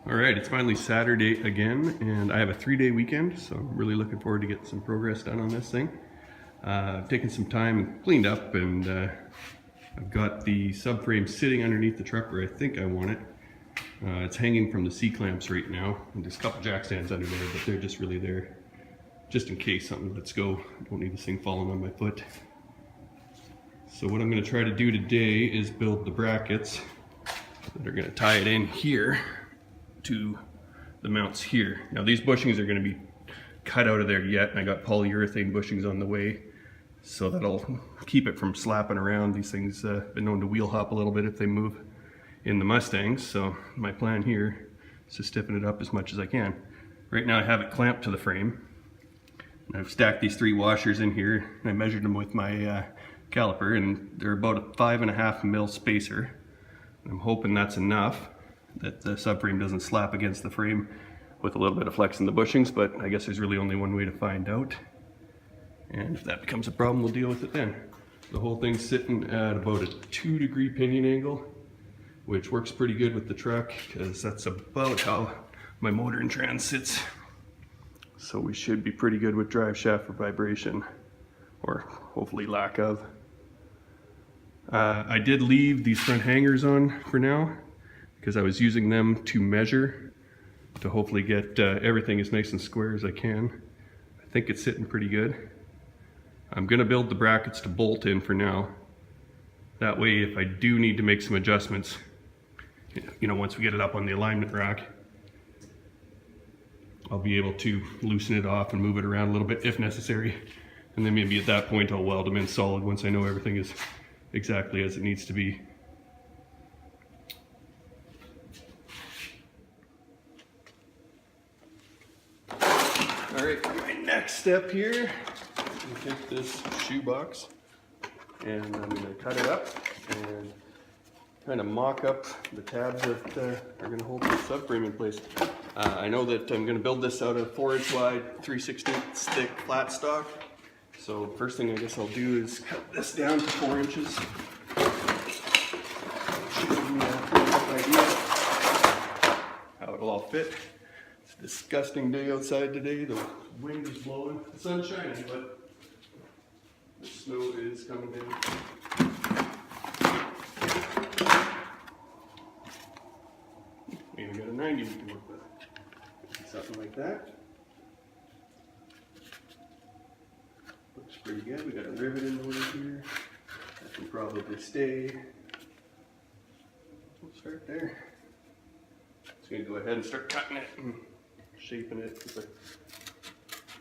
All right, it's finally Saturday again, and I have a 3-day weekend, so I'm really looking forward to getting some progress done on this thing. I've taken some time and cleaned up, and I've got the subframe sitting underneath the truck where I think I want it. It's hanging from the C-clamps right now, and there's a couple jack stands under there, but they're just really there just in case something lets go. I don't need this thing falling on my foot. So what I'm going to try to do today is build the brackets that are going to tie it in here to the mounts here. Now these bushings are going to be cut out of there yet, and I got polyurethane bushings on the way, so that'll keep it from slapping around. These things been known to wheel hop a little bit if they move in the Mustangs, so my plan here is to stiffen it up as much as I can. Right now I have it clamped to the frame. I've stacked these 3 washers in here, and I measured them with my caliper, and they're about a 5.5 mil spacer. I'm hoping that's enough, that the subframe doesn't slap against the frame with a little bit of flex in the bushings, but I guess there's really only one way to find out. And if that becomes a problem, we'll deal with it then. The whole thing's sitting at about a 2-degree pinion angle, which works pretty good with the truck, because that's about how my motor and trans sits. So we should be pretty good with drive shaft for vibration, or hopefully lack of. I did leave these front hangers on for now, because I was using them to measure, to hopefully get everything as nice and square as I can. I think it's sitting pretty good. I'm going to build the brackets to bolt in for now. That way, if I do need to make some adjustments, you know, once we get it up on the alignment rack, I'll be able to loosen it off and move it around a little bit if necessary. And then maybe at that point I'll weld them in solid once I know everything is exactly as it needs to be. All right, my next step here, I'm going to take this shoebox and I'm going to cut it up and kind of mock up the tabs that are going to hold the subframe in place. I know that I'm going to build this out of 4-inch wide, 3/16 thick flat stock. So first thing I guess I'll do is cut this down to 4 inches. Should give me a rough idea how it'll all fit. It's a disgusting day outside today. The wind is blowing, the sun's shining, but the snow is coming down. Maybe got a 90 we can work with. Something like that. Looks pretty good. We got a rivet in the way here. That can probably stay. We'll start there. Just going to go ahead and start cutting it and shaping it.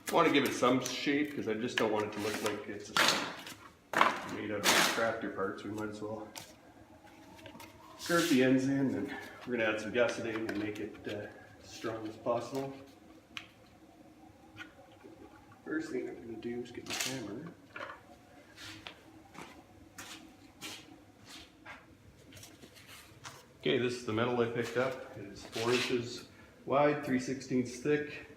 I want to give it some shape because I just don't want it to look like it's made out of tractor parts. We might as well curve the ends in, and we're going to add some gusseting and make it strong as possible. First thing I'm going to do is get my hammer. Okay, this is the metal I picked up. It's 4 inches wide, 3/16 thick.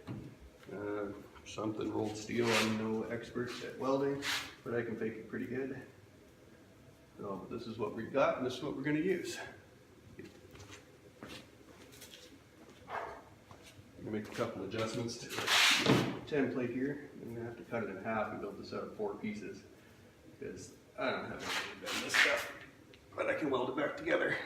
Something rolled steel. I'm no expert at welding, but I can fake it pretty good. So this is what we've got, and this is what we're going to use. I'm going to make a couple adjustments to the template here. I'm going to have to cut it in half and build this out of 4 pieces, because I don't have any to bend this stuff, but I can weld it back together.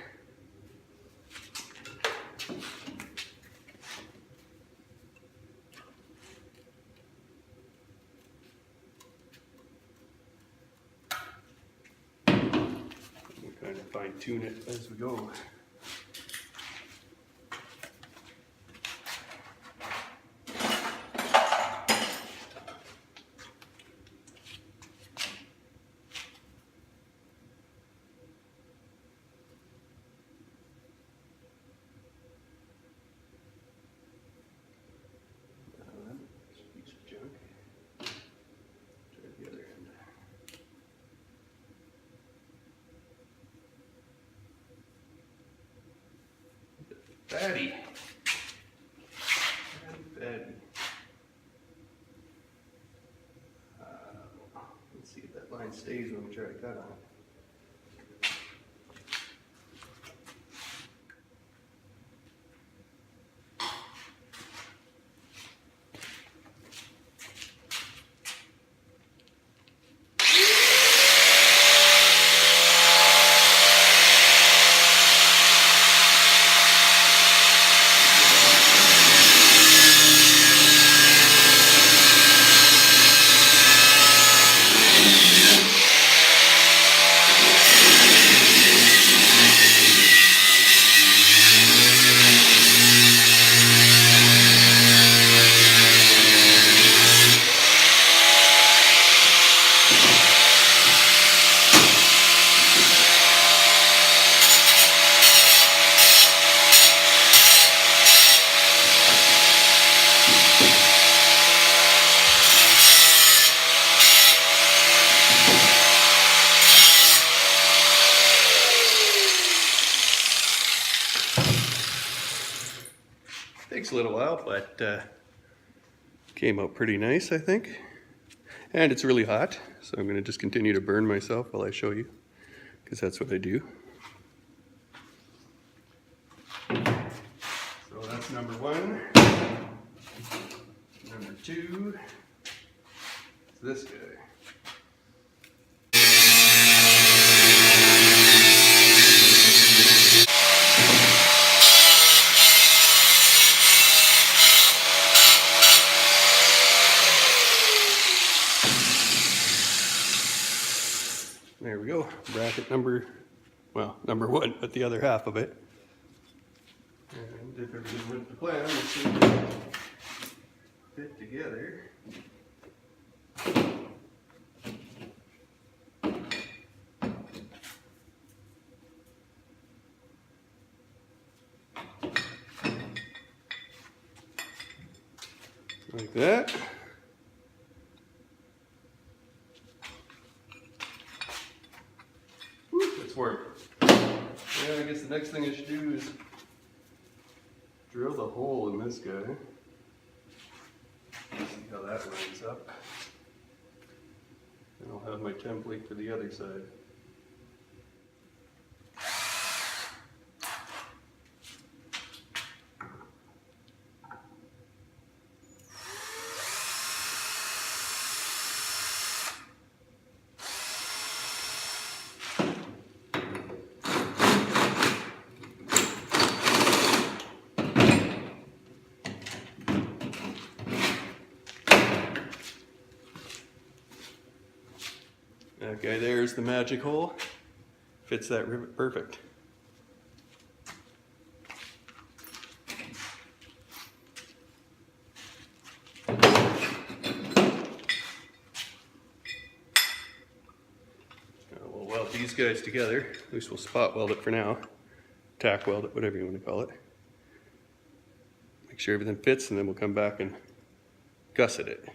We'll kind of fine tune it as we go. Fatty. Fatty. Let's see if that line stays when we try to cut on it. Takes a little while, but came out pretty nice, I think. And it's really hot, so I'm going to just continue to burn myself while I show you, because that's what I do. So that's number one. Number two is this guy. There we go, bracket number one, but the other half of it. And if everything went to plan, it should fit together. Like that. It's working. Yeah, I guess the next thing I should do is drill the hole in this guy. See how that lines up. And I'll have my template for the other side. Okay, there's the magic hole. Fits that rivet perfect. We'll weld these guys together. At least we'll spot weld it for now. Tack weld it, whatever you want to call it. Make sure everything fits, and then we'll come back and gusset it.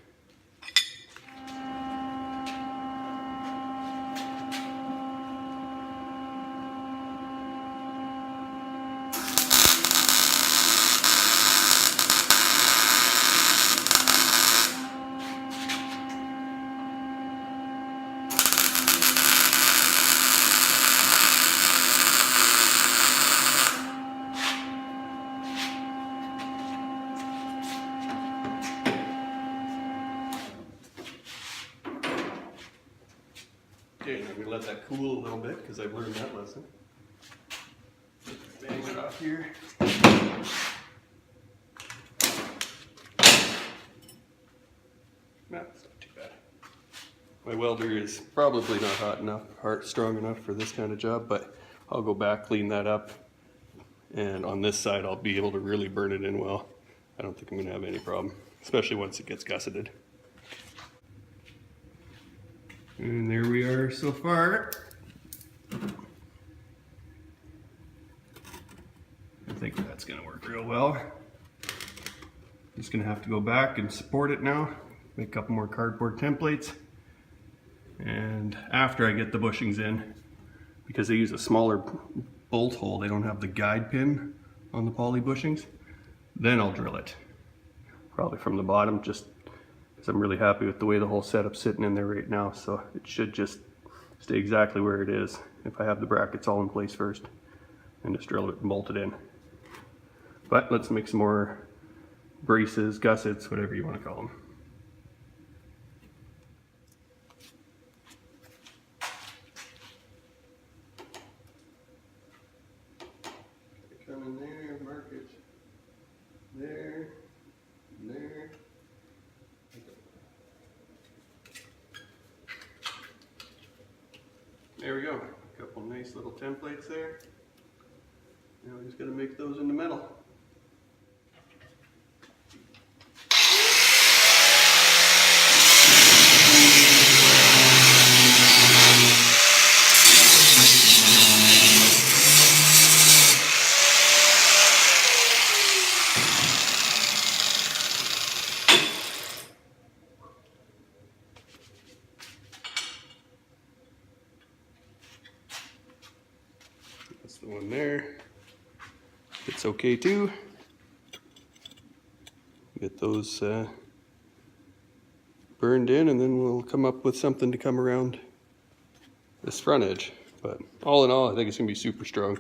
Okay, I'm going to let that cool a little bit because I've learned that lesson. Bang it off here. No, it's not too bad. My welder is probably not hot enough, strong enough for this kind of job, but I'll go back, clean that up, and on this side I'll be able to really burn it in well. I don't think I'm going to have any problem, especially once it gets gusseted. And there we are so far. I think that's going to work real well. Just going to have to go back and support it now. Make a couple more cardboard templates. And after I get the bushings in, because they use a smaller bolt hole, they don't have the guide pin on the poly bushings, then I'll drill it. Probably from the bottom, just because I'm really happy with the way the whole setup's sitting in there right now, so it should just stay exactly where it is if I have the brackets all in place first, and just drill it and bolt it in. But let's make some more braces, gussets, whatever you want to call them. Come in there, mark it there, and there. There we go, a couple nice little templates there. Now we just got to make those into metal. That's the one there. It's okay too. Get those burned in, and then we'll come up with something to come around this front edge. But all in all, I think it's going to be super strong.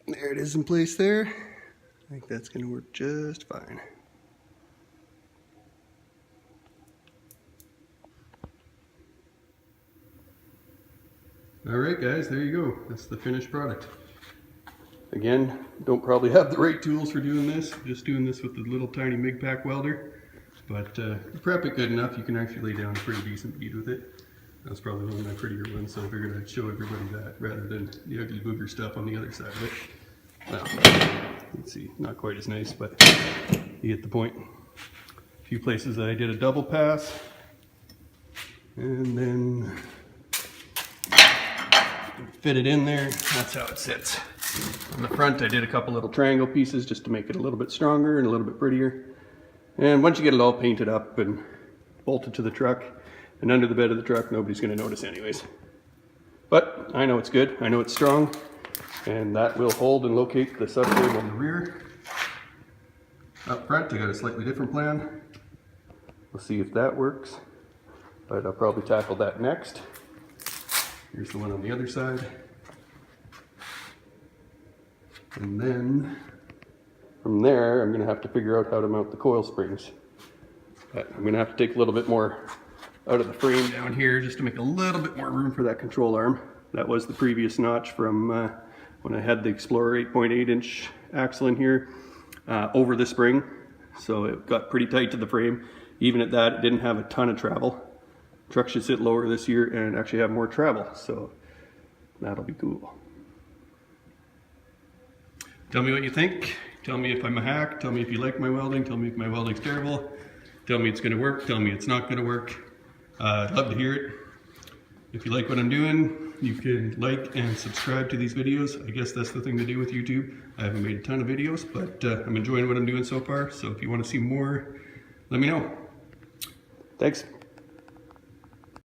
There it is in place there. I think that's going to work just fine. Alright guys, there you go. That's the finished product. Again, don't probably have the right tools for doing this. I'm just doing this with the little tiny MIG pack welder. But you prep it good enough, you can actually lay down a pretty decent bead with it. That's probably one of my prettier ones, so I figured I'd show everybody that rather than the ugly booger stuff on the other side of it. Well, let's see, not quite as nice, but you get the point. A few places I did a double pass, and then fit it in there. That's how it sits. On the front I did a couple little triangle pieces just to make it a little bit stronger and a little bit prettier. And once you get it all painted up and bolted to the truck and under the bed of the truck, nobody's going to notice anyways. But I know it's good, I know it's strong, and that will hold and locate the subframe on the rear. Up front I got a slightly different plan. We'll see if that works, but I'll probably tackle that next. Here's the one on the other side. And then from there I'm going to have to figure out how to mount the coil springs. But I'm going to have to take a little bit more out of the frame down here just to make a little bit more room for that control arm. That was the previous notch from when I had the Explorer 8.8 inch axle in here over the spring. So it got pretty tight to the frame. Even at that, it didn't have a ton of travel. Truck should sit lower this year and actually have more travel, so that'll be cool. Tell me what you think. Tell me if I'm a hack. Tell me if you like my welding. Tell me if my welding's terrible. Tell me it's going to work. Tell me it's not going to work. I'd love to hear it. If you like what I'm doing, you can like and subscribe to these videos. I guess that's the thing to do with YouTube. I haven't made a ton of videos, but I'm enjoying what I'm doing so far. So if you want to see more, let me know. Thanks.